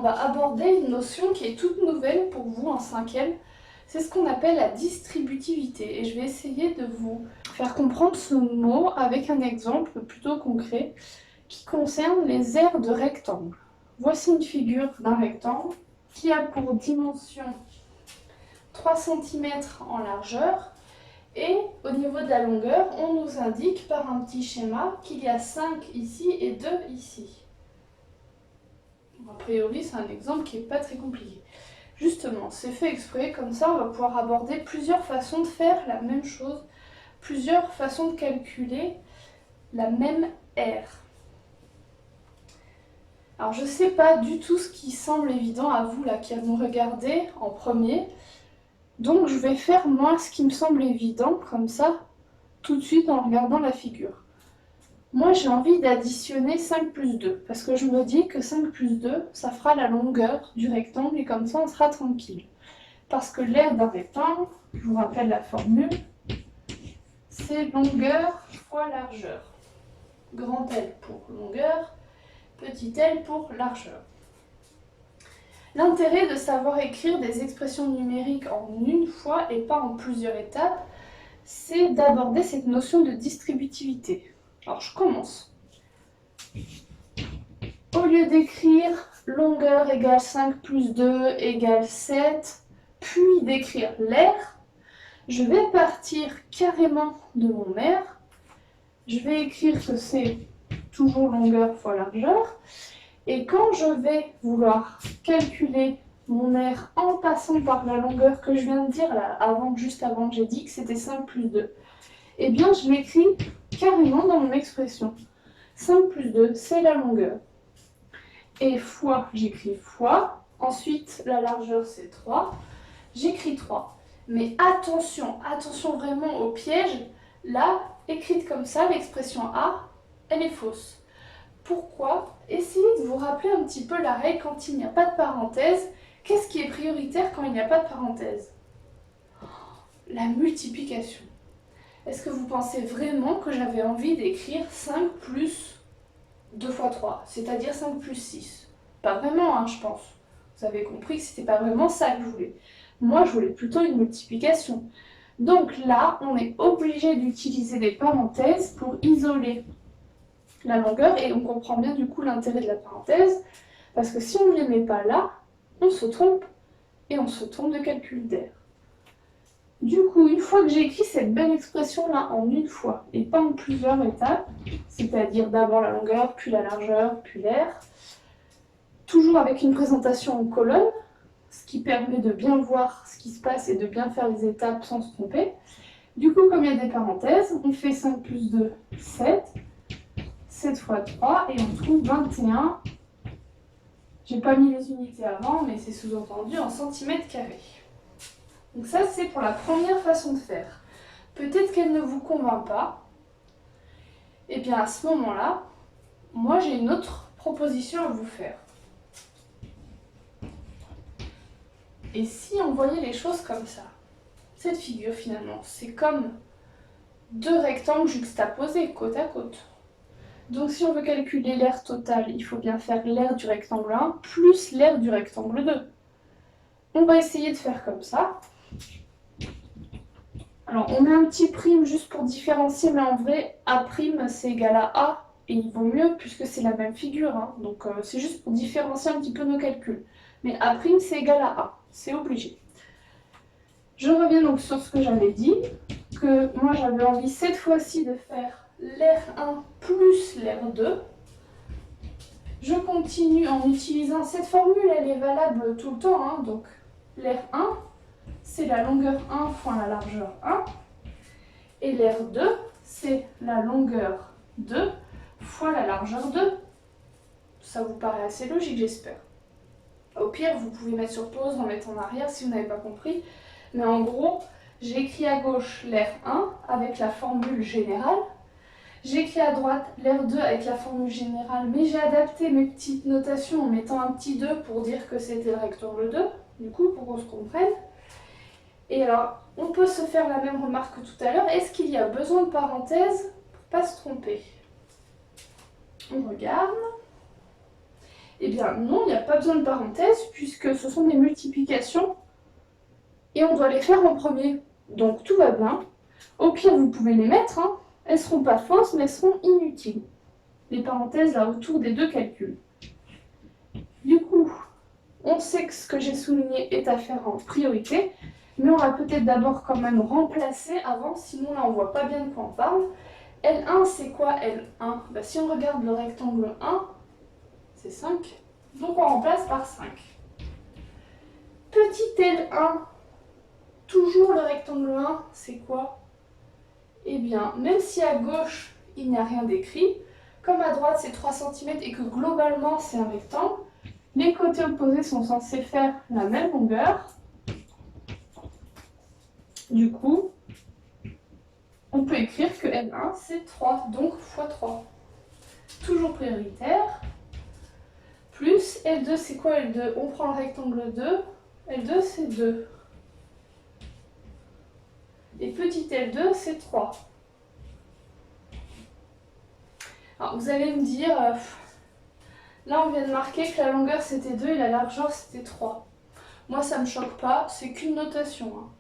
va aborder une notion qui est toute nouvelle pour vous en 5e. C'est ce qu'on appelle la distributivité. Et je vais essayer de vous faire comprendre ce mot avec un exemple plutôt concret qui concerne les aires de rectangle. Voici une figure d'un rectangle qui a pour dimension 3 cm en largeur. Et au niveau de la longueur, on nous indique par un petit schéma qu'il y a 5 ici et 2 ici. A priori, c'est un exemple qui n'est pas très compliqué. Justement, c'est fait exprès, comme ça on va pouvoir aborder plusieurs façons de faire la même chose, plusieurs façons de calculer la même aire. Alors je ne sais pas du tout ce qui semble évident à vous là qui nous regardez en premier, donc je vais faire moi ce qui me semble évident, comme ça, tout de suite en regardant la figure. Moi j'ai envie d'additionner 5 plus 2, parce que je me dis que 5 plus 2, ça fera la longueur du rectangle et comme ça on sera tranquille. Parce que l'aire d'un rectangle, je vous rappelle la formule, c'est longueur fois largeur. Grand L pour longueur, petit l pour largeur. L'intérêt de savoir écrire des expressions numériques en une fois et pas en plusieurs étapes, c'est d'aborder cette notion de distributivité. Alors je commence. Au lieu d'écrire longueur égale 5 plus 2 égale 7, puis d'écrire l'aire, je vais partir carrément de mon aire. Je vais écrire que c'est toujours longueur fois largeur. Et quand je vais vouloir calculer mon aire en passant par la longueur que je viens de dire là, juste avant que j'ai dit que c'était 5 plus 2, eh bien je l'écris carrément dans mon expression. 5 plus 2, c'est la longueur. Et fois, j'écris fois. Ensuite, la largeur, c'est 3. J'écris 3. Mais attention, attention vraiment au piège. Là, écrite comme ça, l'expression A, elle est fausse. Pourquoi? Essayez de vous rappeler un petit peu la règle quand il n'y a pas de parenthèse. Qu'est-ce qui est prioritaire quand il n'y a pas de parenthèse? La multiplication. Est-ce que vous pensez vraiment que j'avais envie d'écrire 5 plus 2 fois 3, c'est-à-dire 5 plus 6? Pas vraiment, hein, je pense. Vous avez compris que c'était pas vraiment ça que je voulais. Moi, je voulais plutôt une multiplication. Donc là, on est obligé d'utiliser des parenthèses pour isoler la longueur, et on comprend bien du coup l'intérêt de la parenthèse, parce que si on ne les met pas là, on se trompe, et on se trompe de calcul d'aire. Du coup, une fois que j'ai écrit cette belle expression-là en une fois, et pas en plusieurs étapes, c'est-à-dire d'abord la longueur, puis la largeur, puis l'aire, toujours avec une présentation en colonne, ce qui permet de bien voir ce qui se passe et de bien faire les étapes sans se tromper. Du coup, comme il y a des parenthèses, on fait 5 plus 2, 7, 7 fois 3, et on trouve 21. J'ai pas mis les unités avant, mais c'est sous-entendu en centimètres carrés. Donc ça, c'est pour la première façon de faire. Peut-être qu'elle ne vous convainc pas. Et bien à ce moment-là, moi j'ai une autre proposition à vous faire. Et si on voyait les choses comme ça? Cette figure finalement, c'est comme deux rectangles juxtaposés côte à côte. Donc si on veut calculer l'aire totale, il faut bien faire l'aire du rectangle 1 plus l'aire du rectangle 2. On va essayer de faire comme ça. Alors on met un petit prime juste pour différencier, mais en vrai, A' c'est égal à A, et il vaut mieux puisque c'est la même figure, hein. Donc c'est juste pour différencier un petit peu nos calculs. Mais A' c'est égal à A, c'est obligé. Je reviens donc sur ce que j'avais dit, que moi j'avais envie cette fois-ci de faire l'aire 1 plus l'aire 2. Je continue en utilisant cette formule, elle est valable tout le temps, hein. Donc l'aire 1, c'est la longueur 1 fois la largeur 1. Et l'aire 2, c'est la longueur 2 fois la largeur 2. Ça vous paraît assez logique, j'espère. Au pire, vous pouvez mettre sur pause, en mettre en arrière si vous n'avez pas compris. Mais en gros, j'ai écrit à gauche l'aire 1 avec la formule générale. J'ai écrit à droite l'aire 2 avec la formule générale, mais j'ai adapté mes petites notations en mettant un petit 2 pour dire que c'était le rectangle 2, du coup, pour qu'on se comprenne. Et alors, on peut se faire la même remarque que tout à l'heure. Est-ce qu'il y a besoin de parenthèses pour ne pas se tromper? On regarde. Eh bien non, il n'y a pas besoin de parenthèse puisque ce sont des multiplications et on doit les faire en premier. Donc tout va bien. Au pire, vous pouvez les mettre, hein. Elles ne seront pas fausses, mais elles seront inutiles. Les parenthèses là autour des deux calculs. Du coup, on sait que ce que j'ai souligné est à faire en priorité, mais on va peut-être d'abord quand même remplacer avant, sinon là on voit pas bien de quoi on parle. L1, c'est quoi L1? Bah, si on regarde le rectangle 1, c'est 5. Donc on remplace par 5. Petit L1, toujours le rectangle 1, c'est quoi? Eh bien, même si à gauche, il n'y a rien d'écrit, comme à droite c'est 3 cm et que globalement c'est un rectangle, les côtés opposés sont censés faire la même longueur. Du coup, on peut écrire que L1 c'est 3, donc x 3. Toujours prioritaire. Plus L2, c'est quoi L2? On prend le rectangle 2. L2, c'est 2. Et petit L2, c'est 3. Alors, vous allez me dire, là on vient de marquer que la longueur c'était 2 et la largeur c'était 3. Moi ça me choque pas, c'est qu'une notation. Hein.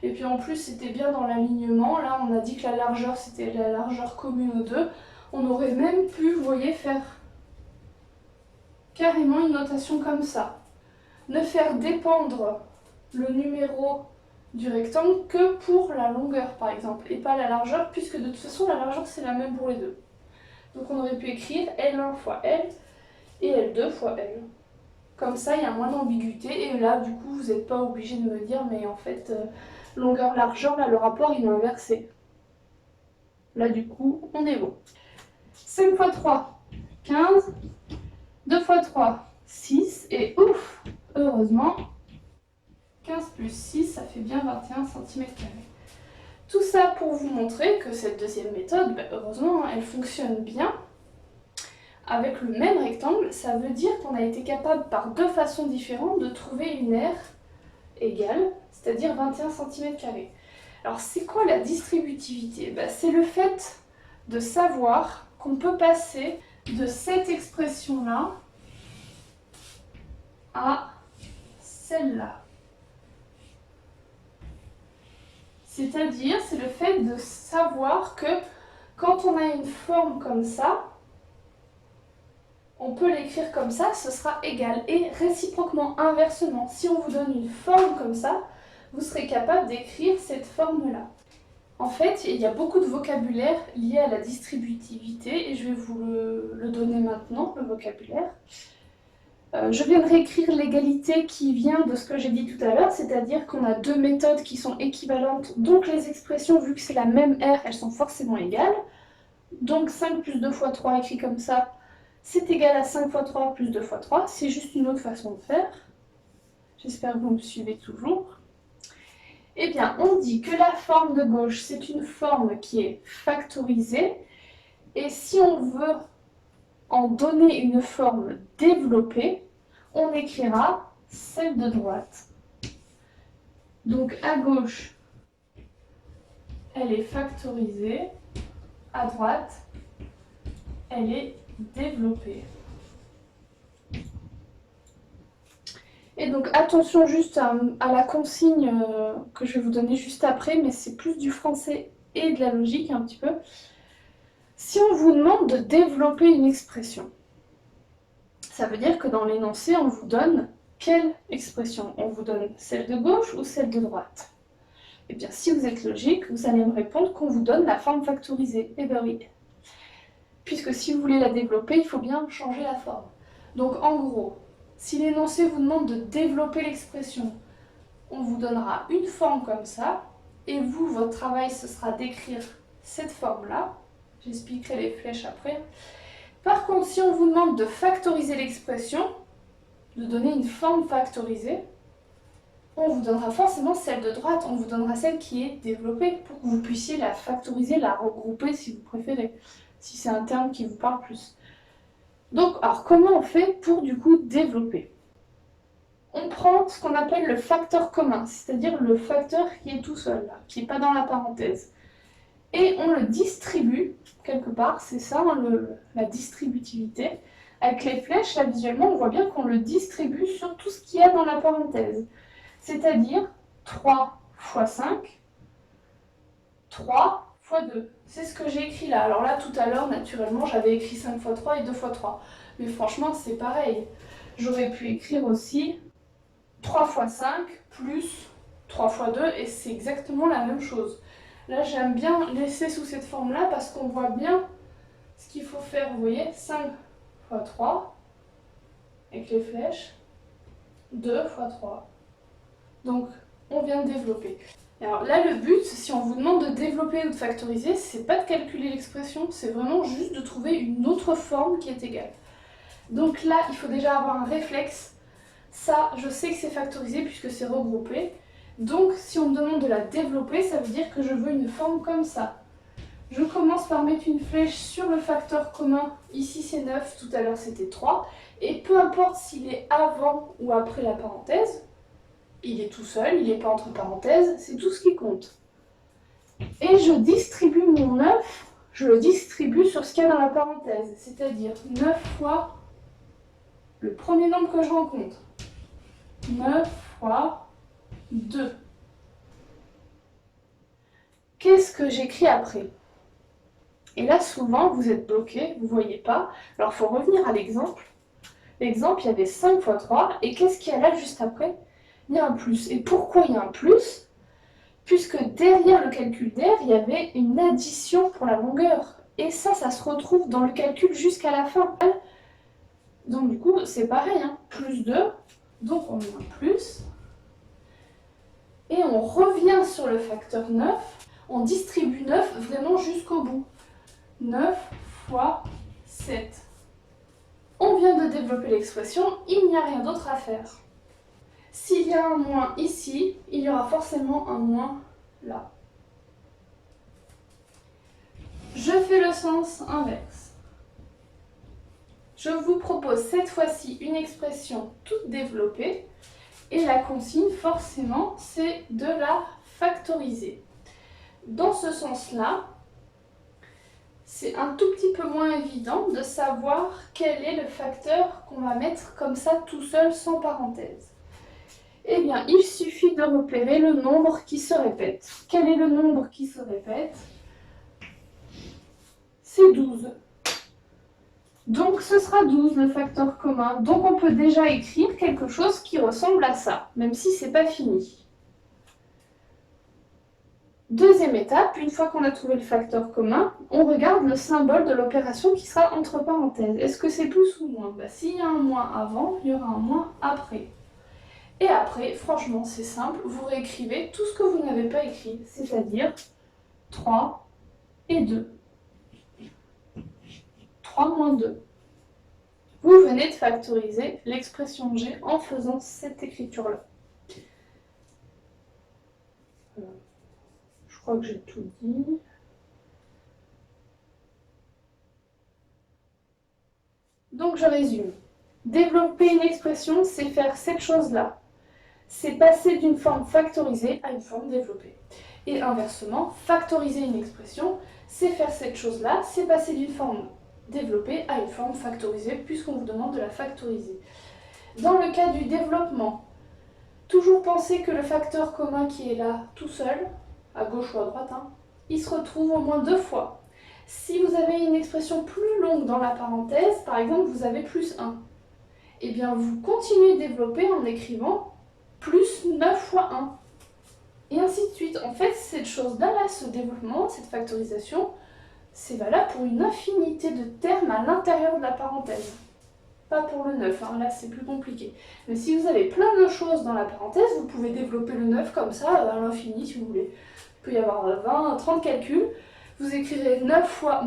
Et puis en plus c'était bien dans l'alignement, là on a dit que la largeur c'était la largeur commune aux deux. On aurait même pu, vous voyez, faire carrément une notation comme ça. Ne faire dépendre le numéro du rectangle que pour la longueur par exemple, et pas la largeur, puisque de toute façon la largeur c'est la même pour les deux. Donc on aurait pu écrire L1 fois L et L2 fois L. Comme ça il y a moins d'ambiguïté, et là du coup vous n'êtes pas obligé de me dire mais en fait longueur-largeur, là le rapport il est inversé. Là du coup on est bon. 5 fois 3, 15. 2 fois 3, 6. Et ouf, heureusement, 15 plus 6, ça fait bien 21 cm². Tout ça pour vous montrer que cette deuxième méthode, ben heureusement, elle fonctionne bien. Avec le même rectangle, ça veut dire qu'on a été capable par deux façons différentes de trouver une aire égale, c'est-à-dire 21 cm². Alors c'est quoi la distributivité? Ben, c'est le fait de savoir qu'on peut passer de cette expression-là à celle-là. C'est-à-dire, c'est le fait de savoir que quand on a une forme comme ça, on peut l'écrire comme ça, ce sera égal. Et réciproquement, inversement, si on vous donne une forme comme ça, vous serez capable d'écrire cette forme-là. En fait, il y a beaucoup de vocabulaire lié à la distributivité, et je vais vous le donner maintenant, le vocabulaire. Je viens de réécrire l'égalité qui vient de ce que j'ai dit tout à l'heure, c'est-à-dire qu'on a deux méthodes qui sont équivalentes, donc les expressions, vu que c'est la même R, elles sont forcément égales. Donc 5 plus 2 fois 3 écrit comme ça, c'est égal à 5 fois 3 plus 2 fois 3, c'est juste une autre façon de faire. J'espère que vous me suivez toujours. Eh bien, on dit que la forme de gauche, c'est une forme qui est factorisée, et si on veut en donner une forme développée, on écrira celle de droite. Donc à gauche, elle est factorisée, à droite, elle est développée. Et donc attention juste à la consigne que je vais vous donner juste après, mais c'est plus du français et de la logique un petit peu. Si on vous demande de développer une expression, ça veut dire que dans l'énoncé, on vous donne quelle expression? On vous donne celle de gauche ou celle de droite? Eh bien, si vous êtes logique, vous allez me répondre qu'on vous donne la forme factorisée. Eh bien oui. Puisque si vous voulez la développer, il faut bien changer la forme. Donc en gros, si l'énoncé vous demande de développer l'expression, on vous donnera une forme comme ça, et vous, votre travail, ce sera d'écrire cette forme-là. J'expliquerai les flèches après. Par contre, si on vous demande de factoriser l'expression, de donner une forme factorisée, on vous donnera forcément celle de droite, on vous donnera celle qui est développée pour que vous puissiez la factoriser, la regrouper si vous préférez, si c'est un terme qui vous parle plus. Donc, alors comment on fait pour du coup développer? On prend ce qu'on appelle le facteur commun, c'est-à-dire le facteur qui est tout seul, là, qui n'est pas dans la parenthèse. Et on le distribue quelque part, c'est ça la distributivité, Avec les flèches, là visuellement, on voit bien qu'on le distribue sur tout ce qu'il y a dans la parenthèse. C'est-à-dire 3 fois 5, 3 fois 2. C'est ce que j'ai écrit là. Alors là, tout à l'heure, naturellement, j'avais écrit 5 fois 3 et 2 fois 3. Mais franchement, c'est pareil. J'aurais pu écrire aussi 3 fois 5 plus 3 fois 2 et c'est exactement la même chose. Là, j'aime bien laisser sous cette forme-là parce qu'on voit bien ce qu'il faut faire. Vous voyez, 5 fois 3 avec les flèches, 2 fois 3. Donc, on vient de développer. Alors là, le but, si on vous demande de développer ou de factoriser, c'est pas de calculer l'expression, c'est vraiment juste de trouver une autre forme qui est égale. Donc là, il faut déjà avoir un réflexe. Ça, je sais que c'est factorisé puisque c'est regroupé. Donc, si on me demande de la développer, ça veut dire que je veux une forme comme ça. Je commence par mettre une flèche sur le facteur commun. Ici, c'est 9, tout à l'heure, c'était 3. Et peu importe s'il est avant ou après la parenthèse, il est tout seul, il n'est pas entre parenthèses, c'est tout ce qui compte. Et je distribue mon 9, je le distribue sur ce qu'il y a dans la parenthèse, c'est-à-dire 9 fois le premier nombre que je rencontre. 9 fois 2. Qu'est-ce que j'écris après? Et là, souvent, vous êtes bloqué, vous ne voyez pas. Alors, il faut revenir à l'exemple. L'exemple, il y avait 5 fois 3, et qu'est-ce qu'il y a là juste après? Il y a un plus. Et pourquoi il y a un plus? Puisque derrière le calcul d'air, il y avait une addition pour la longueur. Et ça se retrouve dans le calcul jusqu'à la fin. Donc du coup, c'est pareil, hein, plus 2, donc on met un plus. Et on revient sur le facteur 9, on distribue 9 vraiment jusqu'au bout. 9 fois 7. On vient de développer l'expression, il n'y a rien d'autre à faire. S'il y a un moins ici, il y aura forcément un moins là. Je fais le sens inverse. Je vous propose cette fois-ci une expression toute développée et la consigne forcément c'est de la factoriser. Dans ce sens-là, c'est un tout petit peu moins évident de savoir quel est le facteur qu'on va mettre comme ça tout seul sans parenthèse. Eh bien, il suffit de repérer le nombre qui se répète. Quel est le nombre qui se répète? C'est 12. Donc ce sera 12 le facteur commun. Donc on peut déjà écrire quelque chose qui ressemble à ça, même si c'est pas fini. Deuxième étape, une fois qu'on a trouvé le facteur commun, on regarde le symbole de l'opération qui sera entre parenthèses. Est-ce que c'est plus ou moins? S'il y a un moins avant, il y aura un moins après. Et après, franchement, c'est simple, vous réécrivez tout ce que vous n'avez pas écrit, c'est-à-dire 3 et 2. 3 moins 2. Vous venez de factoriser l'expression G en faisant cette écriture-là. Je crois que j'ai tout dit. Donc je résume. Développer une expression, c'est faire cette chose-là. C'est passer d'une forme factorisée à une forme développée. Et inversement, factoriser une expression, c'est faire cette chose-là, c'est passer d'une forme développée à une forme factorisée, puisqu'on vous demande de la factoriser. Dans le cas du développement, toujours penser que le facteur commun qui est là tout seul, à gauche ou à droite, il se retrouve au moins 2 fois. Si vous avez une expression plus longue dans la parenthèse, par exemple vous avez plus 1, eh bien vous continuez de développer en écrivant plus 9 fois 1. Et ainsi de suite. En fait, cette chose-là, ce développement, cette factorisation, c'est valable pour une infinité de termes à l'intérieur de la parenthèse. Pas pour le 9, là c'est plus compliqué. Mais si vous avez plein de choses dans la parenthèse, vous pouvez développer le 9 comme ça, à l'infini si vous voulez. Il peut y avoir 20, 30 calculs. Vous écrirez 9 fois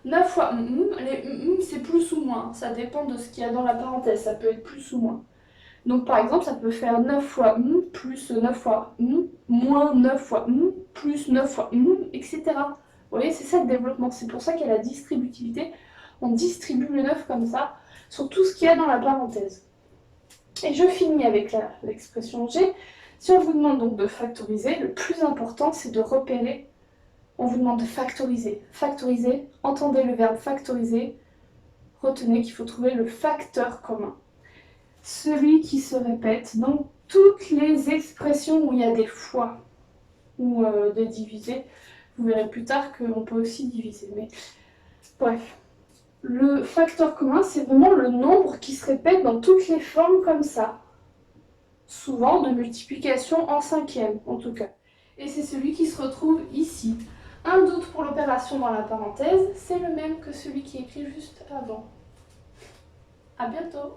9 fois les c'est plus ou moins. Ça dépend de ce qu'il y a dans la parenthèse, ça peut être plus ou moins. Donc par exemple, ça peut faire 9 fois plus 9 fois moins 9 fois plus 9 fois etc. Vous voyez, c'est ça le développement. C'est pour ça qu'il y a la distributivité. On distribue le 9 comme ça sur tout ce qu'il y a dans la parenthèse. Et je finis avec l'expression G. Si on vous demande donc de factoriser, le plus important c'est de repérer. On vous demande de factoriser. Factoriser, entendez le verbe factoriser. retenez qu'il faut trouver le facteur commun. Celui qui se répète dans toutes les expressions où il y a des fois ou des divisés. Vous verrez plus tard qu'on peut aussi diviser. Mais bref, le facteur commun, c'est vraiment le nombre qui se répète dans toutes les formes comme ça. Souvent de multiplication en cinquième, en tout cas. Et c'est celui qui se retrouve ici. Un doute pour l'opération dans la parenthèse, c'est le même que celui qui est écrit juste avant. À bientôt!